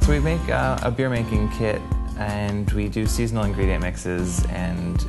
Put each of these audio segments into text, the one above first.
So we make a beer making kit, and we do seasonal ingredient mixes, and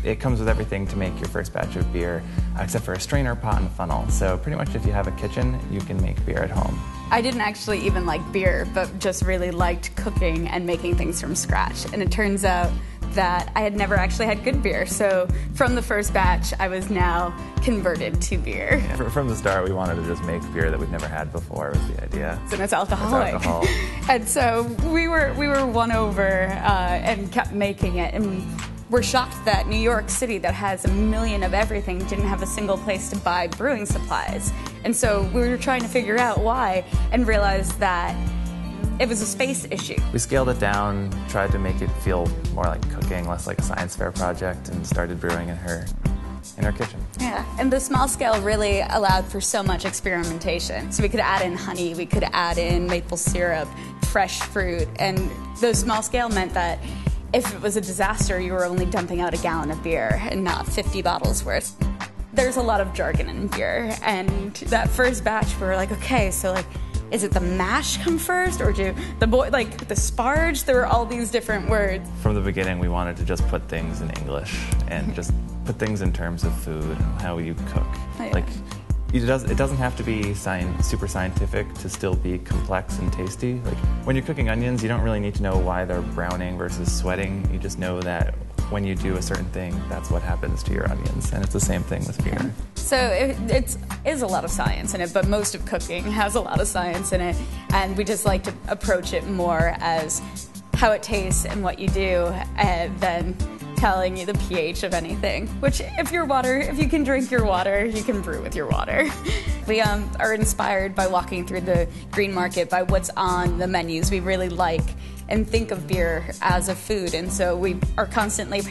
it comes with everything to make your first batch of beer, except for a strainer, pot, and a funnel. So pretty much if you have a kitchen, you can make beer at home. I didn't actually even like beer, but just really liked cooking and making things from scratch. And it turns out that I had never actually had good beer. So from the first batch, I was now converted to beer. Yeah, from the start, we wanted to just make beer that we've never had before, was the idea. And it's alcoholic. It's alcohol. And so we were won over and kept making it. And we're shocked that New York City, that has 1 million of everything, didn't have a single place to buy brewing supplies. And so we were trying to figure out why and realized that it was a space issue. We scaled it down, tried to make it feel more like cooking, less like a science fair project, and started brewing in her kitchen. Yeah, and the small scale really allowed for so much experimentation. So we could add in honey, we could add in maple syrup, fresh fruit, and the small scale meant that if it was a disaster, you were only dumping out a gallon of beer and not 50 bottles worth. There's a lot of jargon in beer, and that first batch we were like, okay, so like, is it the mash come first, or do the the sparge? There were all these different words. From the beginning, we wanted to just put things in English and just put things in terms of food and how you cook. Oh, yeah. Like, it doesn't have to be super scientific to still be complex and tasty. Like, when you're cooking onions, you don't really need to know why they're browning versus sweating. You just know that when you do a certain thing, that's what happens to your onions. And it's the same thing with beer. So it is a lot of science in it, but most of cooking has a lot of science in it. And we just like to approach it more as how it tastes and what you do than telling you the pH of anything. Which, if you can drink your water, you can brew with your water. We are inspired by walking through the green market, by what's on the menus we really like, and think of beer as a food. And so we are constantly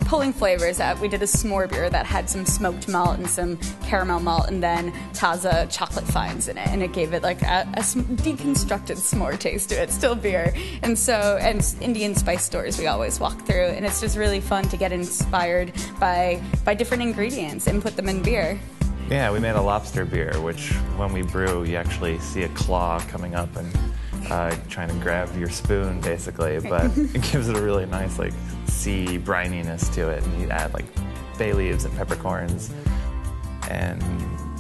pulling flavors out. We did a s'more beer that had some smoked malt and some caramel malt, and then Taza chocolate fines in it, and it gave it like a deconstructed s'more taste to it. Still beer. And Indian spice stores we always walk through, and it's just really fun to get inspired by different ingredients and put them in beer. Yeah, we made a lobster beer, which when we brew, you actually see a claw coming up and trying to grab your spoon, basically, but it gives it a really nice, like, sea brininess to it, and you add, like, bay leaves and peppercorns, and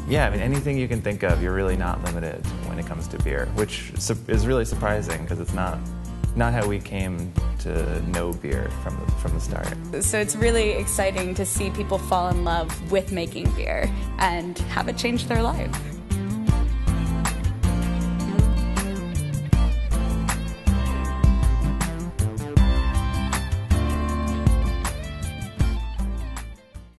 yeah, I mean, anything you can think of, you're really not limited when it comes to beer, which is really surprising, because it's not how we came to know beer from the start. So it's really exciting to see people fall in love with making beer and have it change their life.